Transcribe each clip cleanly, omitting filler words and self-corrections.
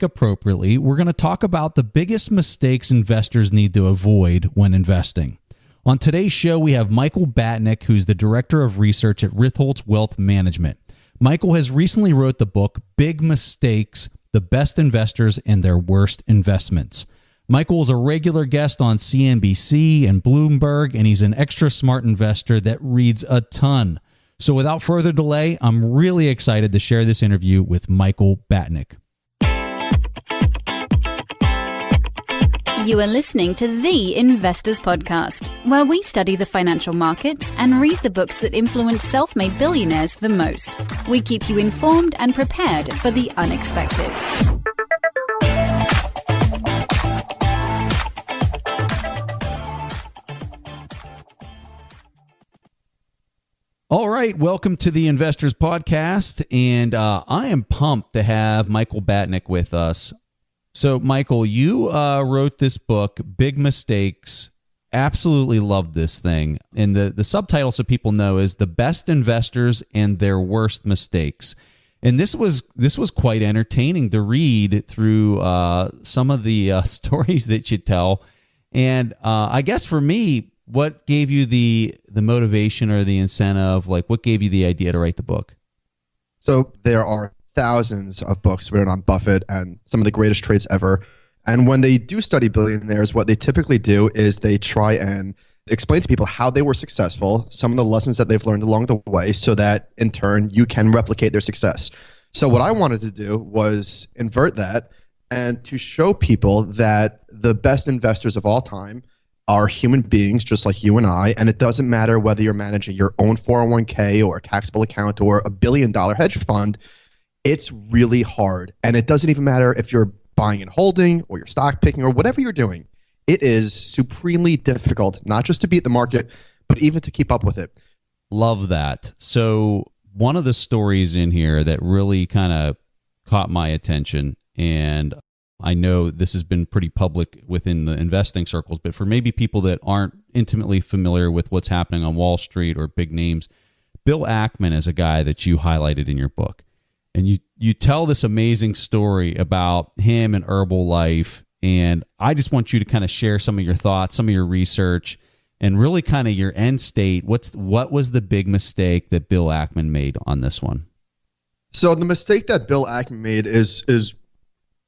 appropriately, we're going to talk about the biggest mistakes investors need to avoid when investing. On today's show, we have Michael Batnick, who's the Director of Research at Ritholtz Wealth Management. Michael has recently wrote the book, Big Mistakes, The Best Investors and Their Worst Investments. Michael is a regular guest on CNBC and Bloomberg, and he's an extra smart investor that reads a ton. So without further delay, I'm really excited to share this interview with Michael Batnick. You are listening to The Investors Podcast, where we study the financial markets and read the books that influence self-made billionaires the most. We keep you informed and prepared for the unexpected. All right, welcome to the Investors Podcast, and I am pumped to have Michael Batnick with us. So, Michael, you wrote this book, Big Mistakes. Absolutely loved this thing. And the subtitle, so people know, is The Best Investors and Their Worst Mistakes. And this was quite entertaining to read through some of the stories that you tell. And I guess for me, what gave you the motivation or the incentive? Like, what gave you the idea to write the book? So there are thousands of books written on Buffett and some of the greatest trades ever. And when they do study billionaires, what they typically do is they try and explain to people how they were successful, some of the lessons that they've learned along the way, so that in turn you can replicate their success. So what I wanted to do was invert that and to show people that the best investors of all time are human beings just like you and I, and it doesn't matter whether you're managing your own 401k or a taxable account or $1 billion hedge fund. It's really hard, and it doesn't even matter if you're buying and holding or you're stock picking or whatever you're doing. It is supremely difficult, not just to beat the market, but even to keep up with it. Love that. So one of the stories in here that really kind of caught my attention, and I know this has been pretty public within the investing circles, but for maybe people that aren't intimately familiar with what's happening on Wall Street or big names, Bill Ackman is a guy that you highlighted in your book. And you tell this amazing story about him and Herbalife, and I just want you to kind of share some of your thoughts, some of your research, and really kind of your end state. What was the big mistake that Bill Ackman made on this one? So the mistake that Bill Ackman made is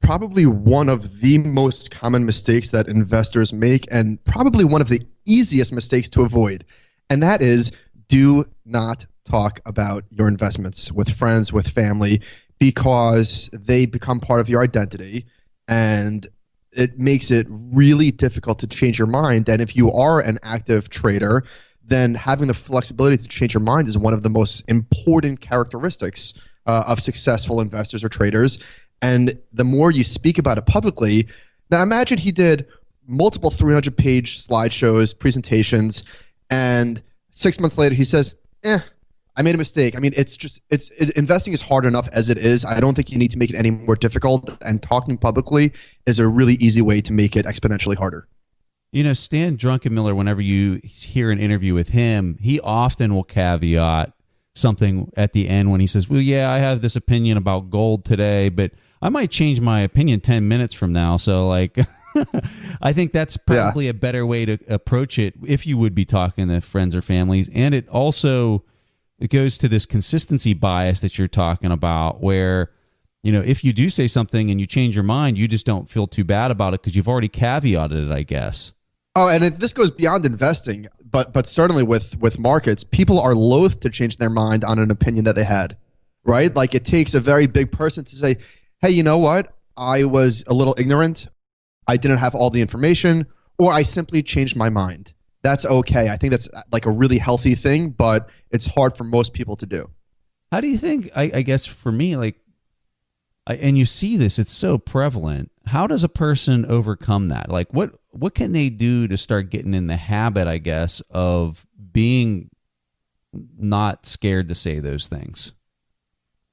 probably one of the most common mistakes that investors make, and probably one of the easiest mistakes to avoid. And that is, do not talk about your investments with friends, with family, because they become part of your identity, and it makes it really difficult to change your mind. And if you are an active trader, then having the flexibility to change your mind is one of the most important characteristics of successful investors or traders. And the more you speak about it publicly, now imagine he did multiple 300-page slideshows, presentations, and 6 months later he says, I made a mistake. I mean, investing is hard enough as it is. I don't think you need to make it any more difficult, and talking publicly is a really easy way to make it exponentially harder. You know, Stan Druckenmiller, whenever you hear an interview with him, he often will caveat something at the end when he says, well, yeah, I have this opinion about gold today, but I might change my opinion 10 minutes from now. So, like, I think that's probably a better way to approach it if you would be talking to friends or families. And it goes to this consistency bias that you're talking about, where, you know, if you do say something and you change your mind, you just don't feel too bad about it because you've already caveated it, I guess. Oh, and this goes beyond investing, but certainly with markets, people are loath to change their mind on an opinion that they had, right? Like, it takes a very big person to say, hey, you know what? I was a little ignorant. I didn't have all the information, or I simply changed my mind. That's okay. I think that's like a really healthy thing, but it's hard for most people to do. How do you think, I guess for me, like, and you see this, it's so prevalent. How does a person overcome that? Like, what can they do to start getting in the habit, I guess, of being not scared to say those things?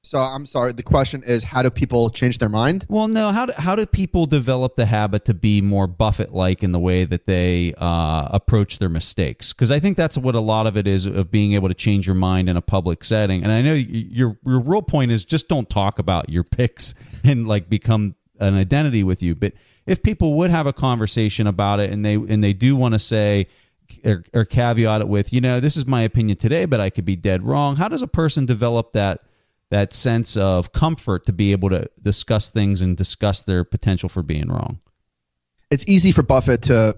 So I'm sorry, the question is, how do people change their mind? Well, no, how do people develop the habit to be more Buffett-like in the way that they approach their mistakes? Because I think that's what a lot of it is, of being able to change your mind in a public setting. And I know your real point is just don't talk about your picks and like become an identity with you. But if people would have a conversation about it and they do want to say or caveat it with, this is my opinion today, but I could be dead wrong. How does a person develop that sense of comfort to be able to discuss things and discuss their potential for being wrong? It's easy for Buffett to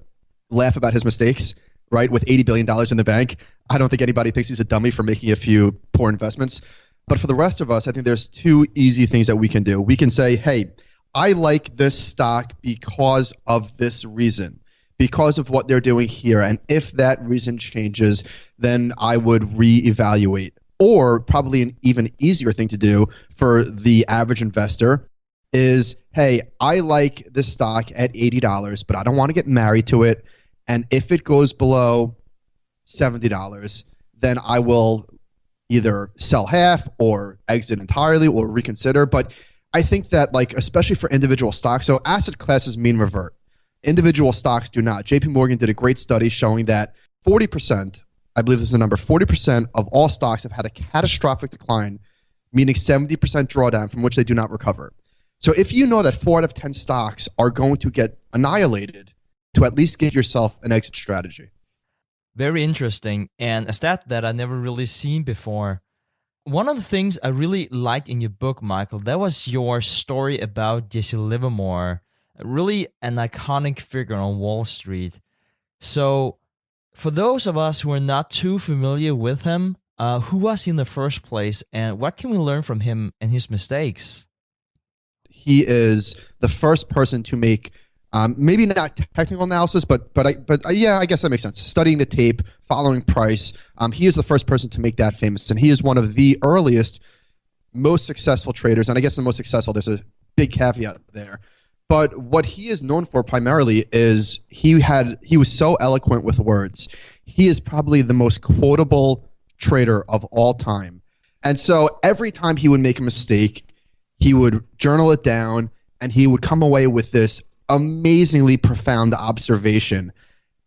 laugh about his mistakes, right? With $80 billion in the bank. I don't think anybody thinks he's a dummy for making a few poor investments. But for the rest of us, I think there's two easy things that we can do. We can say, hey, I like this stock because of this reason, because of what they're doing here. And if that reason changes, then I would reevaluate. Or probably an even easier thing to do for the average investor is, hey, I like this stock at $80, but I don't want to get married to it. And if it goes below $70, then I will either sell half or exit entirely or reconsider. But I think that, especially for individual stocks, so asset classes mean revert. Individual stocks do not. JP Morgan did a great study showing that 40%, I believe this is the number, 40% of all stocks have had a catastrophic decline, meaning 70% drawdown from which they do not recover. So if you know that 4 out of 10 stocks are going to get annihilated, to at least give yourself an exit strategy. Very interesting, and a stat that I've never really seen before. One of the things I really liked in your book, Michael, that was your story about Jesse Livermore, really an iconic figure on Wall Street. So for those of us who are not too familiar with him, who was he in the first place, and what can we learn from him and his mistakes? He is the first person to make maybe not technical analysis, but yeah, I guess that makes sense. Studying the tape, following price. He is the first person to make that famous, and he is one of the earliest, most successful traders. And I guess the most successful. There's a big caveat there. But what he is known for primarily is he was so eloquent with words. He is probably the most quotable trader of all time. And so every time he would make a mistake, he would journal it down, and he would come away with this amazingly profound observation.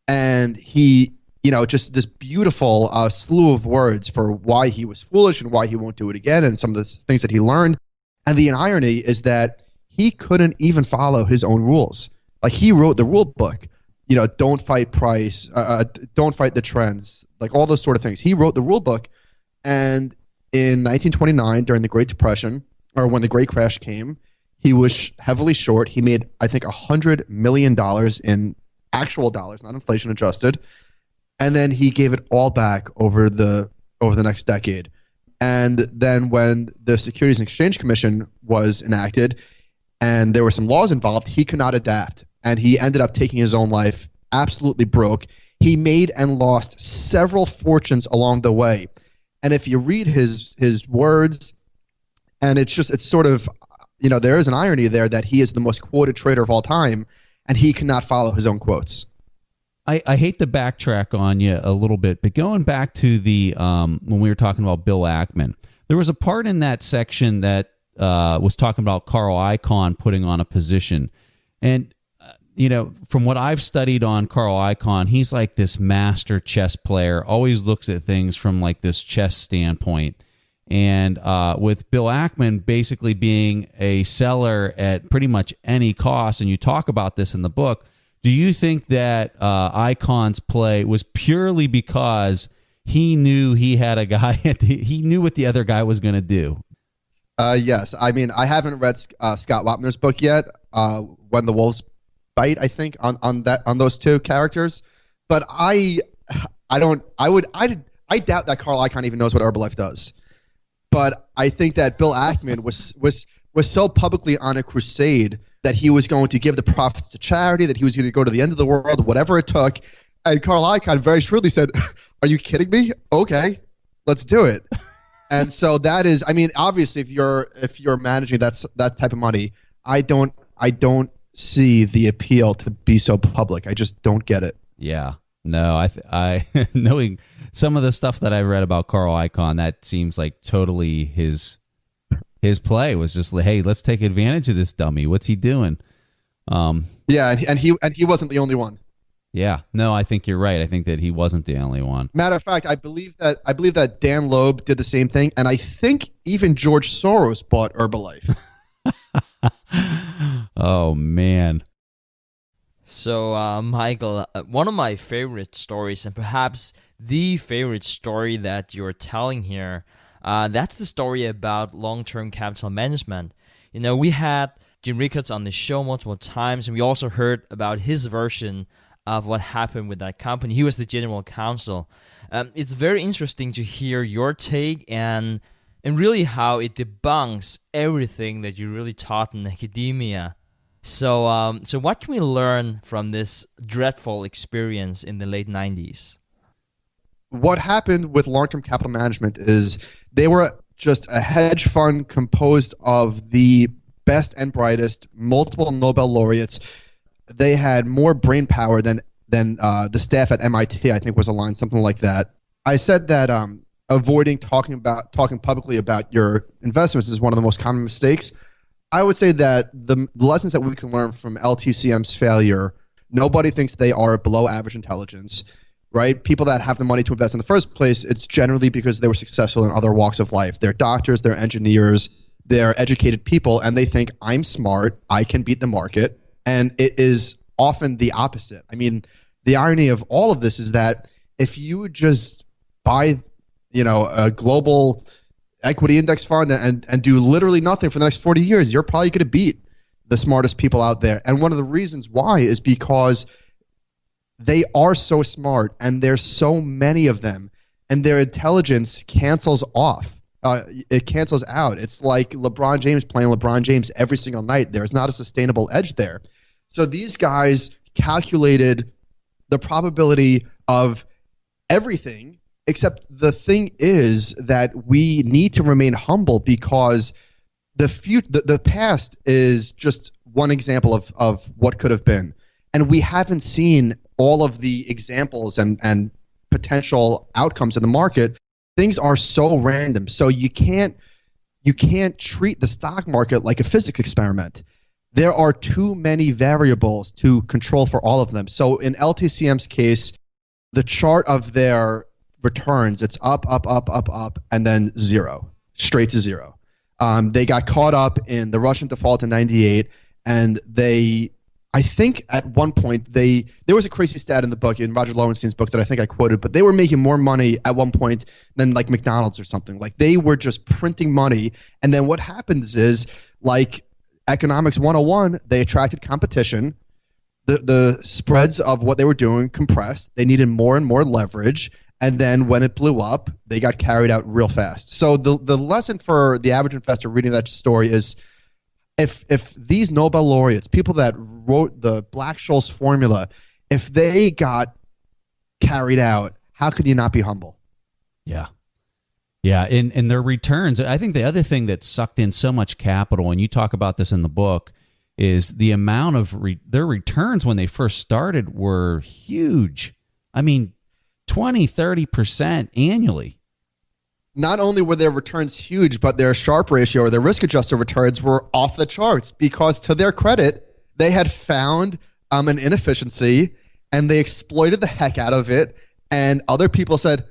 And he, just this beautiful slew of words for why he was foolish and why he won't do it again, and some of the things that he learned. And the irony is that he couldn't even follow his own rules. He wrote the rule book, don't fight price, don't fight the trends, all those sort of things. He wrote the rule book, and in 1929, during the Great Depression, or when the Great Crash came, he was heavily short. He made, I think, $100 million in actual dollars, not inflation adjusted, and then he gave it all back over the next decade. And then when the Securities and Exchange Commission was enacted, and there were some laws involved, he could not adapt, and he ended up taking his own life, absolutely broke. He made and lost several fortunes along the way. And if you read his words, and it's sort of, there is an irony there that he is the most quoted trader of all time, and he cannot follow his own quotes. I hate to backtrack on you a little bit, but going back to the when we were talking about Bill Ackman, there was a part in that section that was talking about Carl Icahn putting on a position. And, from what I've studied on Carl Icahn, he's like this master chess player, always looks at things from this chess standpoint. And with Bill Ackman basically being a seller at pretty much any cost, and you talk about this in the book, do you think that Icahn's play was purely because he knew he had a guy, he knew what the other guy was going to do? Yes. I mean, I haven't read Scott Wapner's book yet, When the Wolves Bite, I think, on those two characters. But I doubt that Carl Icahn even knows what Herbalife does. But I think that Bill Ackman was so publicly on a crusade that he was going to give the profits to charity, that he was going to go to the end of the world, whatever it took. And Carl Icahn very shrewdly said, "Are you kidding me? Okay, let's do it." And so that is, I mean, obviously, if you're managing that type of money, I don't see the appeal to be so public. I just don't get it. Yeah. No, I knowing some of the stuff that I read about Carl Icahn, that seems like totally his play was just like, hey, let's take advantage of this dummy. What's he doing? Yeah, and he wasn't the only one. Yeah, no, I think you're right. I think that he wasn't the only one. Matter of fact, I believe that Dan Loeb did the same thing, and I think even George Soros bought Herbalife. Oh, man. So, Michael, one of my favorite stories, and perhaps the favorite story that you're telling here, that's the story about long-term capital management. You know, we had Jim Rickards on the show multiple times, and we also heard about his version of what happened with that company. He was the general counsel. It's very interesting to hear your take and really how it debunks everything that you really taught in academia. So what can we learn from this dreadful experience in the late 90s? What happened with long-term capital management is they were just a hedge fund composed of the best and brightest, multiple Nobel laureates. They had more brain power than the staff at MIT, I think was a line, something like that. I said that avoiding talking publicly about your investments is one of the most common mistakes. I would say that the lessons that we can learn from LTCM's failure, nobody thinks they are below average intelligence, right? People that have the money to invest in the first place, it's generally because they were successful in other walks of life. They're doctors, they're engineers, they're educated people, and they think, I'm smart, I can beat the market. And it is often the opposite. I mean, the irony of all of this is that if you just buy, a global equity index fund and do literally nothing for the next 40 years, you're probably going to beat the smartest people out there. And one of the reasons why is because they are so smart and there's so many of them and their intelligence cancels off. It cancels out. It's like LeBron James playing LeBron James every single night. There's not a sustainable edge there. So these guys calculated the probability of everything, except the thing is that we need to remain humble because the past is just one example of what could have been. And we haven't seen all of the examples and potential outcomes in the market. Things are so random. So you can't treat the stock market like a physics experiment. There are too many variables to control for all of them. So in LTCM's case, the chart of their returns, it's up, and then zero, straight to zero. They got caught up in the Russian default in 98, and I think at one point there was a crazy stat in the book, in Roger Lowenstein's book that I think I quoted, but they were making more money at one point than like McDonald's or something. Like they were just printing money, and then what happens is like Economics 101, they attracted competition. The spreads of what they were doing compressed. They needed more and more leverage, and then when it blew up, they got carried out real fast. So the lesson for the average investor reading that story is if these Nobel laureates, people that wrote the Black-Scholes formula, if they got carried out, how could you not be humble? Yeah. Yeah, and their returns, I think the other thing that sucked in so much capital, and you talk about this in the book, is the amount of their returns when they first started were huge. I mean, 20, 30% annually. Not only were their returns huge, but their Sharpe ratio or their risk-adjusted returns were off the charts because, to their credit, they had found an inefficiency and they exploited the heck out of it. And other people said,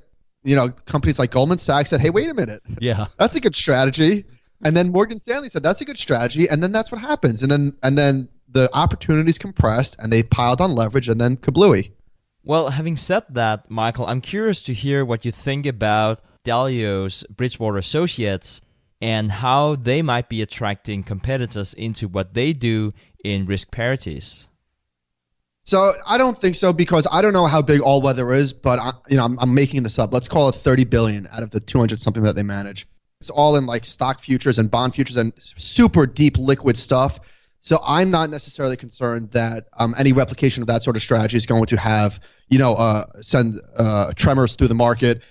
companies like Goldman Sachs said, hey, wait a minute. Yeah. That's a good strategy. And then Morgan Stanley said, that's a good strategy. And then that's what happens. And then the opportunities compressed and they piled on leverage and then kablooey. Well, having said that, Michael, I'm curious to hear what you think about Dalio's Bridgewater Associates and how they might be attracting competitors into what they do in risk parities. So I don't think so because I don't know how big All Weather is, but I'm making this up. Let's call it $30 billion out of the 200 something that they manage. It's all in like stock futures and bond futures and super deep liquid stuff. So I'm not necessarily concerned that any replication of that sort of strategy is going to have send tremors through the market.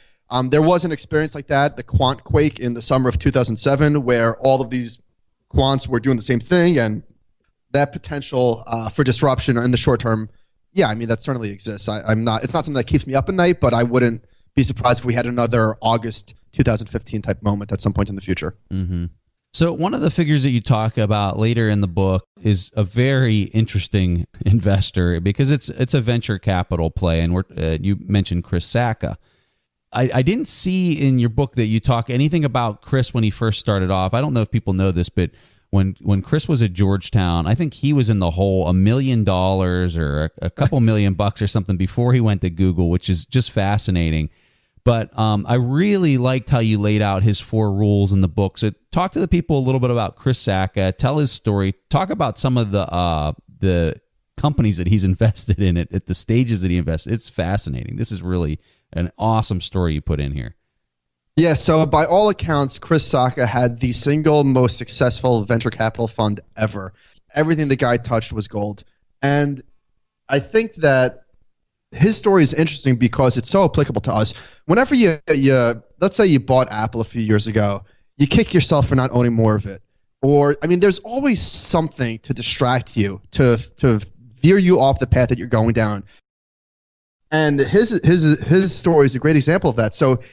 There was an experience like that, the quant quake in the summer of 2007, where all of these quants were doing the same thing, and that potential for disruption in the short term, yeah, I mean that certainly exists. It's not something that keeps me up at night, but I wouldn't be surprised if we had another August 2015 type moment at some point in the future. Mm-hmm. So one of the figures that you talk about later in the book is a very interesting investor because it's a venture capital play, and you mentioned Chris Sacca. I didn't see in your book that you talk anything about Chris when he first started off. I don't know if people know this, but when Chris was at Georgetown, I think he was in the hole $1 million or a couple $1,000,000 or something before he went to Google, which is just fascinating. But I really liked how you laid out his 4 rules in the book. So talk to the people a little bit about Chris Sacca. Tell his story. Talk about some of the companies that he's invested in at the stages that he invested. It's fascinating. This is really an awesome story you put in here. Yeah, so by all accounts, Chris Sacca had the single most successful venture capital fund ever. Everything the guy touched was gold. And I think that his story is interesting because it's so applicable to us. Whenever you let's say you bought Apple a few years ago, you kick yourself for not owning more of it. Or, I mean, there's always something to distract you, to veer you off the path that you're going down. And his story is a great example of that. So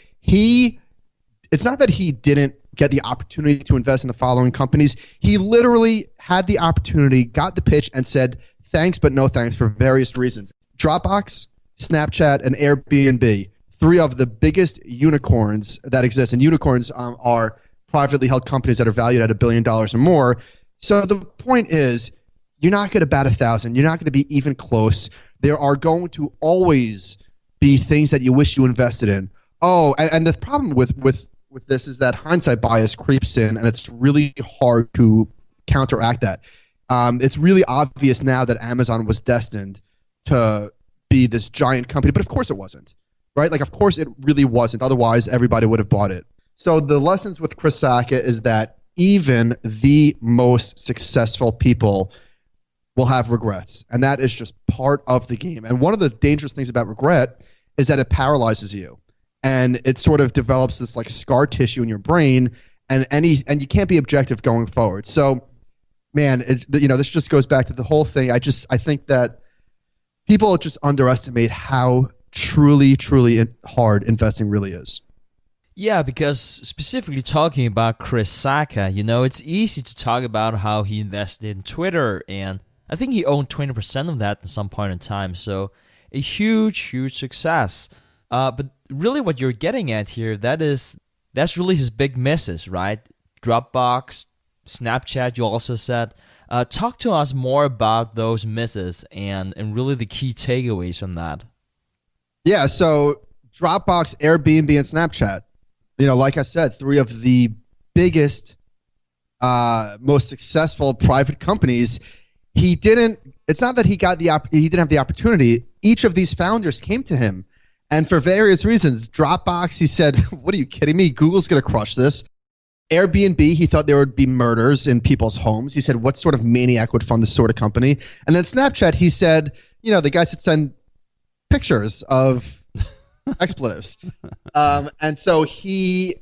it's not that he didn't get the opportunity to invest in the following companies. He literally had the opportunity, got the pitch, and said, thanks, but no thanks for various reasons. Dropbox, Snapchat, and Airbnb, 3 of the biggest unicorns that exist. And unicorns are privately held companies that are valued at $1 billion or more. So the point is, you're not going to bat 1,000. You're not going to be even close. There are going to always be things that you wish you invested in. Oh, and the problem with this is that hindsight bias creeps in, and it's really hard to counteract that. It's really obvious now that Amazon was destined to be this giant company, but of course it wasn't, right? Like, of course it really wasn't. Otherwise, everybody would have bought it. So the lessons with Chris Sacca is that even the most successful people will have regrets, and that is just part of the game. And one of the dangerous things about regret is that it paralyzes you. And it sort of develops this like scar tissue in your brain, and you can't be objective going forward. So, man, this just goes back to the whole thing. I think that people just underestimate how truly hard investing really is. Yeah, because specifically talking about Chris Sacca, it's easy to talk about how he invested in Twitter, and I think he owned 20% of that at some point in time. So a huge success. But really what you're getting at here, that's really his big misses, right? Dropbox, Snapchat, you also said. Talk to us more about those misses and really the key takeaways from that. Yeah, so Dropbox, Airbnb, and Snapchat, like I said, 3 of the biggest, most successful private companies. It's not that he didn't have the opportunity. Each of these founders came to him. And for various reasons, Dropbox, he said, what are you kidding me? Google's going to crush this. Airbnb, he thought there would be murders in people's homes. He said, what sort of maniac would fund this sort of company? And then Snapchat, he said, the guys that send pictures of expletives. And so he's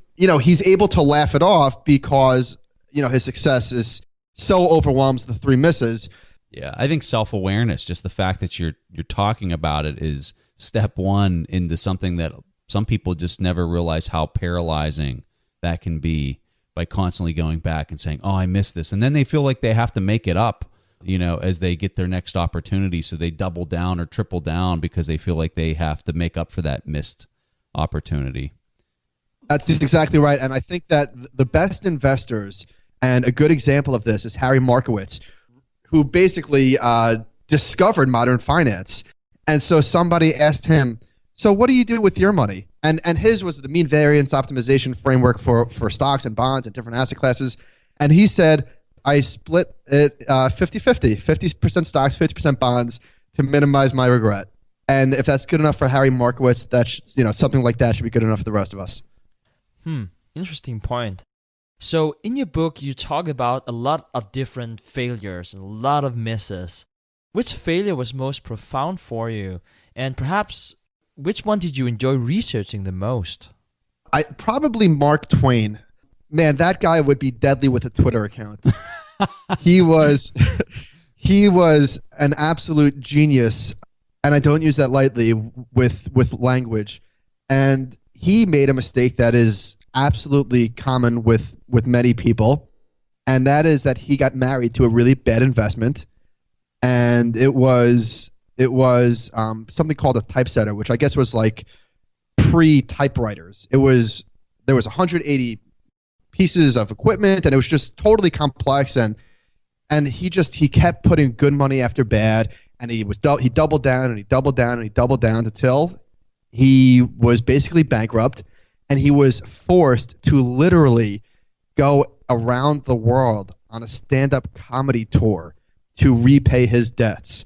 able to laugh it off because, his success is so overwhelms the 3 misses. Yeah, I think self-awareness, just the fact that you're talking about it is step one into something that some people just never realize how paralyzing that can be by constantly going back and saying, oh, I missed this. And then they feel like they have to make it up, as they get their next opportunity. So they double down or triple down because they feel like they have to make up for that missed opportunity. That's just exactly right. And I think that the best investors, and a good example of this is Harry Markowitz, who basically discovered modern finance. And so somebody asked him, so what do you do with your money? And his was the mean variance optimization framework for stocks and bonds and different asset classes. And he said, I split it 50-50, 50% stocks, 50% bonds to minimize my regret. And if that's good enough for Harry Markowitz, something like that should be good enough for the rest of us. Interesting point. So in your book, you talk about a lot of different failures and a lot of misses. Which failure was most profound for you? And perhaps, which one did you enjoy researching the most? Probably Mark Twain. Man, that guy would be deadly with a Twitter account. He was an absolute genius, and I don't use that lightly with language. And he made a mistake that is absolutely common with many people, and that is that he got married to a really bad investment. And it was something called a typesetter, which I guess was like pre-typewriters. There was 180 pieces of equipment, and it was just totally complex. And he kept putting good money after bad, and he doubled down and he doubled down and he doubled down until he was basically bankrupt, and he was forced to literally go around the world on a stand-up comedy tour to repay his debts.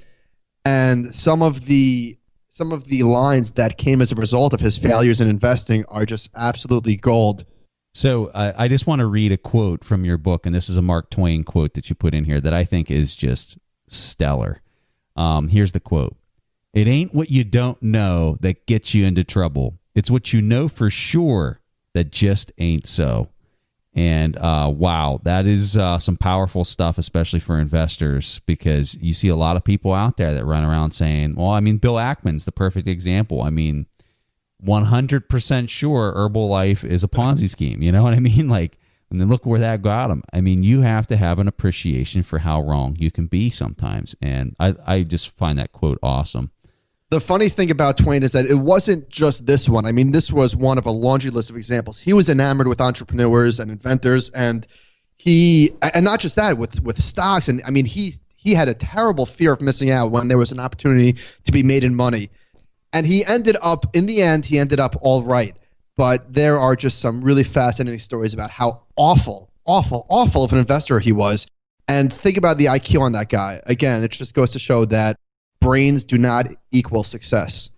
And some of the lines that came as a result of his failures in investing are just absolutely gold. So I just want to read a quote from your book, and this is a Mark Twain quote that you put in here that I think is just stellar. Here's the quote. "It ain't what you don't know that gets you into trouble. It's what you know for sure that just ain't so." And wow, that is some powerful stuff, especially for investors, because you see a lot of people out there that run around saying, well, I mean, Bill Ackman's the perfect example. I mean, 100% sure Herbalife is a Ponzi scheme. You know what I mean? Like, and then look where that got him. I mean, you have to have an appreciation for how wrong you can be sometimes. And I just find that quote awesome. The funny thing about Twain is that it wasn't just this one. I mean, this was one of a laundry list of examples. He was enamored with entrepreneurs and inventors, and not just that, with stocks. And I mean, he had a terrible fear of missing out when there was an opportunity to be made in money. And in the end, he ended up all right. But there are just some really fascinating stories about how awful of an investor he was. And think about the IQ on that guy. Again, it just goes to show that brains do not equal success.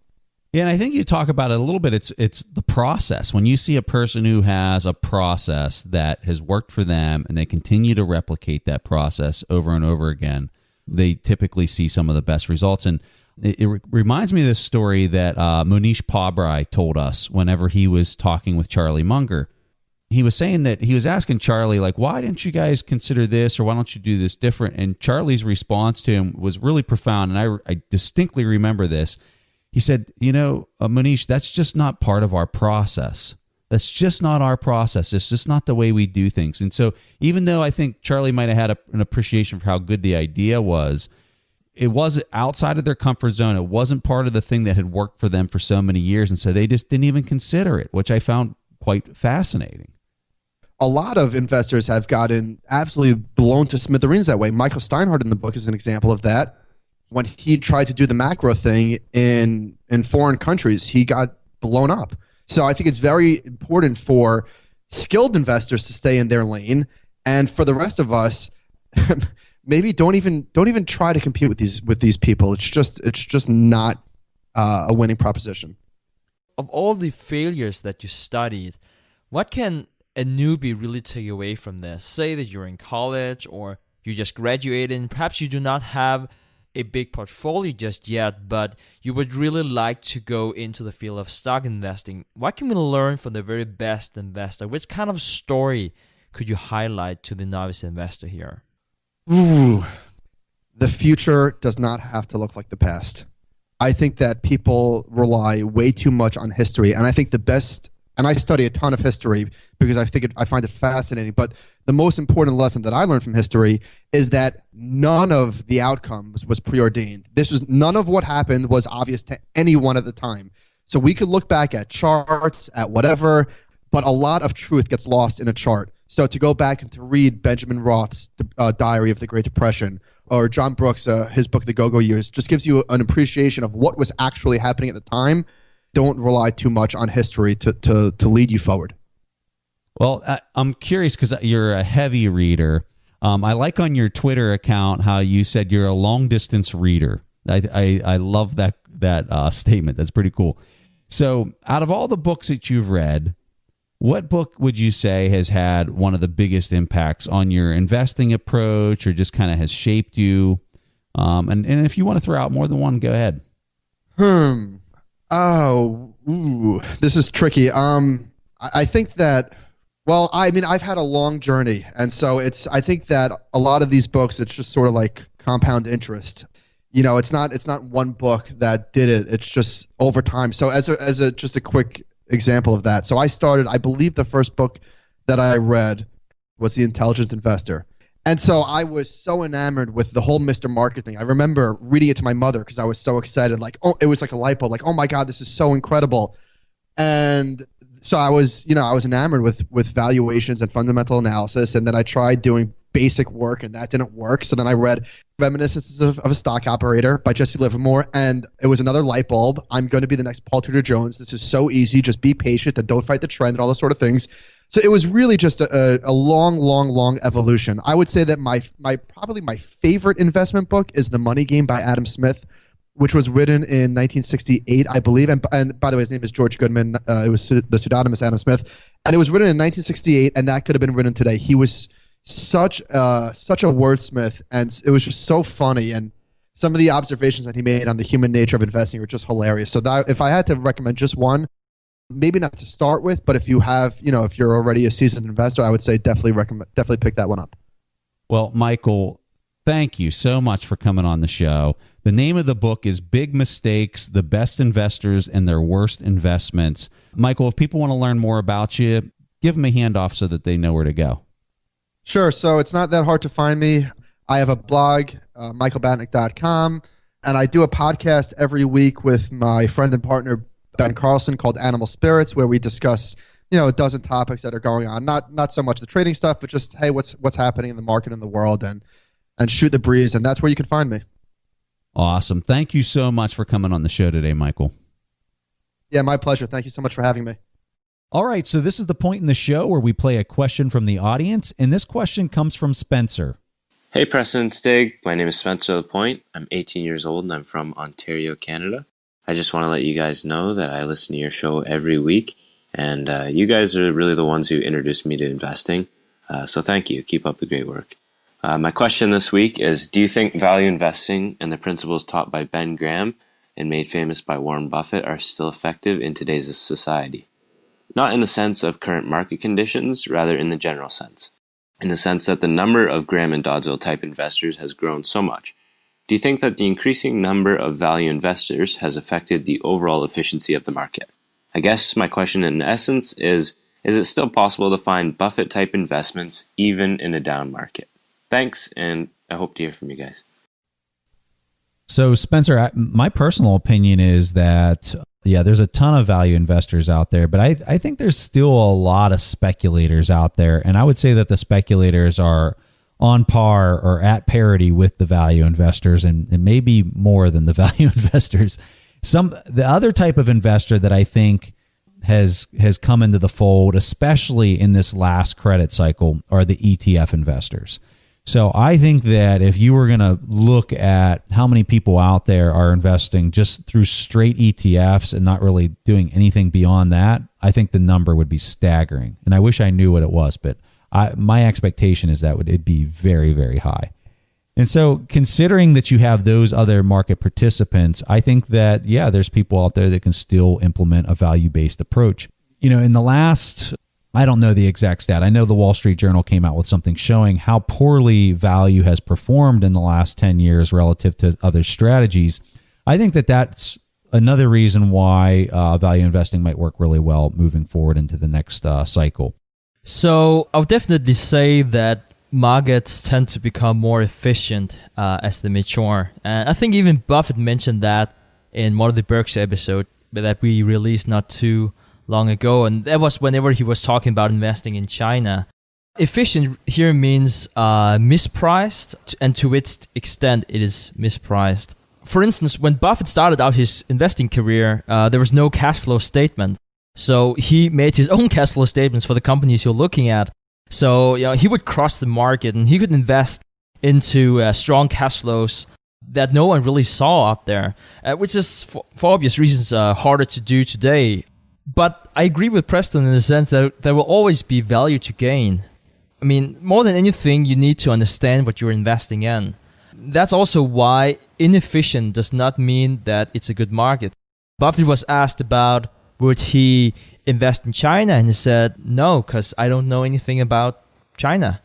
Yeah, and I think you talk about it a little bit. It's the process. When you see a person who has a process that has worked for them and they continue to replicate that process over and over again, they typically see some of the best results. And it reminds me of this story that Monish Pabrai told us whenever he was talking with Charlie Munger. He was saying that he was asking Charlie, like, why didn't you guys consider this, or why don't you do this different? And Charlie's response to him was really profound, and I distinctly remember this. He said, Monish, that's just not part of our process. That's just not our process. It's just not the way we do things. And so even though I think Charlie might have had an appreciation for how good the idea was, it was outside of their comfort zone. It wasn't part of the thing that had worked for them for so many years, and so they just didn't even consider it, which I found quite fascinating. A lot of investors have gotten absolutely blown to smithereens that way. Michael Steinhardt in the book is an example of that. When he tried to do the macro thing in foreign countries, he got blown up. So I think it's very important for skilled investors to stay in their lane, and for the rest of us, maybe don't even try to compete with these people. It's just not a winning proposition. Of all the failures that you studied, what can a newbie really take away from this? Say that you're in college or you just graduated and perhaps you do not have a big portfolio just yet, but you would really like to go into the field of stock investing. What can we learn from the very best investor? Which kind of story could you highlight to the novice investor here? Ooh, the future does not have to look like the past. I think that people rely way too much on history, and I think the best, and I study a ton of history because I find it fascinating, but the most important lesson that I learned from history is that none of the outcomes was preordained. None of what happened was obvious to anyone at the time. So we could look back at charts, at whatever, but a lot of truth gets lost in a chart. So to go back and to read Benjamin Roth's Diary of the Great Depression, or John Brooks, his book, The Go-Go Years, just gives you an appreciation of what was actually happening at the time. Don't rely too much on history to lead you forward. Well, I'm curious because you're a heavy reader. I like on your Twitter account how you said you're a long-distance reader. I love that statement. That's pretty cool. So out of all the books that you've read, what book would you say has had one of the biggest impacts on your investing approach or just kind of has shaped you? And if you want to throw out more than one, go ahead. This is tricky. I think that, well, I mean, I've had a long journey, and so I think that a lot of these books, it's just sort of like compound interest. It's not one book that did it. It's just over time. So as just a quick example of that. So I believe the first book that I read was The Intelligent Investor. And so I was so enamored with the whole Mr. Market thing. I remember reading it to my mother because I was so excited. Like, it was like a light bulb. Like, oh my God, this is so incredible. And So I was enamored with valuations and fundamental analysis, and then I tried doing basic work, and that didn't work. So then I read Reminiscences of a Stock Operator by Jesse Livermore, and it was another light bulb. I'm going to be the next Paul Tudor Jones. This is so easy. Just be patient and don't fight the trend and all those sort of things. So it was really just a long evolution. I would say that my probably my favorite investment book is The Money Game by Adam Smith, which was written in 1968, I believe. And by the way, his name is George Goodman. It was the pseudonymous Adam Smith. And it was written in 1968, and that could have been written today. He was such a wordsmith, and it was just so funny. And some of the observations that he made on the human nature of investing were just hilarious. So that, if I had to recommend just one, maybe not to start with, but if you have, if you're already a seasoned investor, I would say definitely pick that one up. Well, Michael, thank you so much for coming on the show. The name of the book is Big Mistakes, The Best Investors and Their Worst Investments. Michael, if people want to learn more about you, give them a handoff so that they know where to go. Sure. So it's not that hard to find me. I have a blog, michaelbatnick.com, and I do a podcast every week with my friend and partner, Ben Carlson, called Animal Spirits, where we discuss, a dozen topics that are going on. Not so much the trading stuff, but just, hey, what's happening in the market and the world, and shoot the breeze. And that's where you can find me. Awesome. Thank you so much for coming on the show today, Michael. Yeah, my pleasure. Thank you so much for having me. All right, so this is the point in the show where we play a question from the audience, and this question comes from Spencer. Hey, Preston and Stig. My name is Spencer Lapointe. I'm 18 years old, and I'm from Ontario, Canada. I just want to let you guys know that I listen to your show every week, and you guys are really the ones who introduced me to investing. So thank you. Keep up the great work. My question this week is, do you think value investing and the principles taught by Ben Graham and made famous by Warren Buffett are still effective in today's society? Not in the sense of current market conditions, rather in the general sense. In the sense that the number of Graham and Doddsville type investors has grown so much. Do you think that the increasing number of value investors has affected the overall efficiency of the market? I guess my question in essence is it still possible to find Buffett type investments even in a down market? Thanks, and I hope to hear from you guys. So, Spencer, my personal opinion is that, there's a ton of value investors out there, but I think there's still a lot of speculators out there. And I would say that the speculators are on par or at parity with the value investors, and maybe more than the value investors. The other type of investor that I think has come into the fold, especially in this last credit cycle, are the ETF investors. So I think that if you were going to look at how many people out there are investing just through straight ETFs and not really doing anything beyond that, I think the number would be staggering. And I wish I knew what it was, but my expectation is that it'd be very, very high. And so considering that you have those other market participants, I think that, there's people out there that can still implement a value-based approach. In the last, I don't know the exact stat. I know the Wall Street Journal came out with something showing how poorly value has performed in the last 10 years relative to other strategies. I think that that's another reason why value investing might work really well moving forward into the next cycle. So I would definitely say that markets tend to become more efficient as they mature. And I think even Buffett mentioned that in one of the Berkshire episodes that we released not too long ago, and that was whenever he was talking about investing in China. Efficient here means mispriced, and to its extent, it is mispriced. For instance, when Buffett started out his investing career, there was no cash flow statement. So he made his own cash flow statements for the companies you're looking at. So he would cross the market, and he could invest into strong cash flows that no one really saw out there, which is, for obvious reasons, harder to do today. But I agree with Preston in the sense that there will always be value to gain. I mean, more than anything, you need to understand what you're investing in. That's also why inefficient does not mean that it's a good market. Buffett was asked about would he invest in China, and he said no, because I don't know anything about China.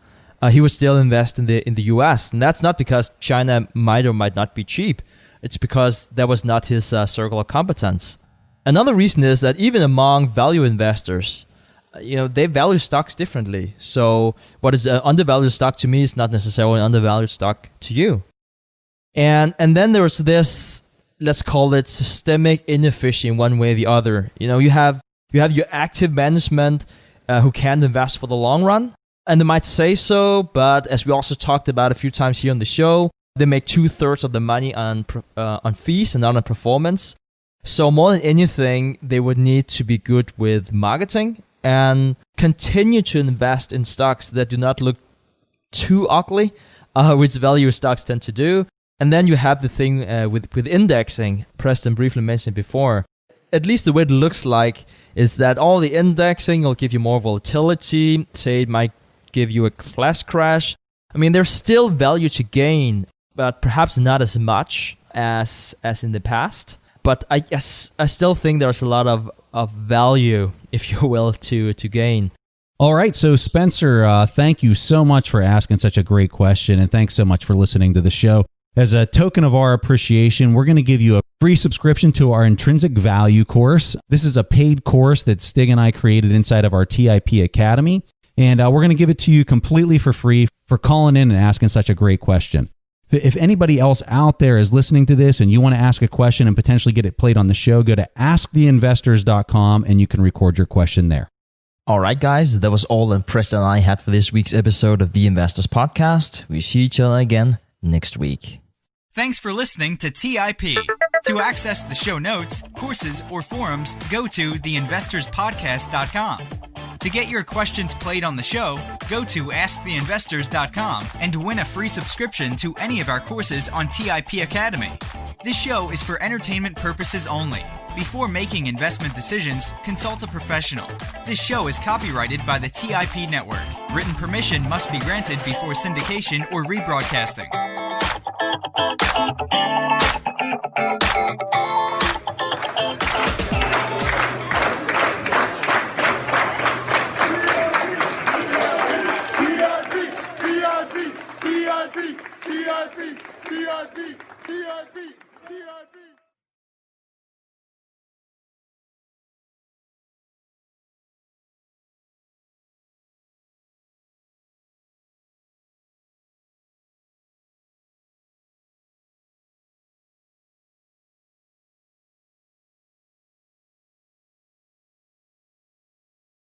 He would still invest in the US, and that's not because China might or might not be cheap. It's because that was not his circle of competence. Another reason is that even among value investors, they value stocks differently. So what is an undervalued stock to me is not necessarily an undervalued stock to you. And then there's this, let's call it systemic inefficiency in one way or the other. You have You have your active management who can invest for the long run. And they might say so, but as we also talked about a few times here on the show, they make 2/3 of the money on fees and not on performance. So more than anything, they would need to be good with marketing and continue to invest in stocks that do not look too ugly, which value stocks tend to do. And then you have the thing with indexing, Preston briefly mentioned before. At least the way it looks like is that all the indexing will give you more volatility. Say it might give you a flash crash. I mean, there's still value to gain, but perhaps not as much as in the past. But I still think there's a lot of value, if you will, to gain. All right, so Spencer, thank you so much for asking such a great question, and thanks so much for listening to the show. As a token of our appreciation, we're going to give you a free subscription to our Intrinsic Value course. This is a paid course that Stig and I created inside of our TIP Academy, and we're going to give it to you completely for free for calling in and asking such a great question. If anybody else out there is listening to this and you want to ask a question and potentially get it played on the show, go to asktheinvestors.com and you can record your question there. All right, guys, that was all that Preston and I had for this week's episode of The Investors Podcast. We see each other again next week. Thanks for listening to TIP. To access the show notes, courses, or forums, go to theinvestorspodcast.com. To get your questions played on the show, go to asktheinvestors.com and win a free subscription to any of our courses on TIP Academy. This show is for entertainment purposes only. Before making investment decisions, consult a professional. This show is copyrighted by the TIP Network. Written permission must be granted before syndication or rebroadcasting. TIP.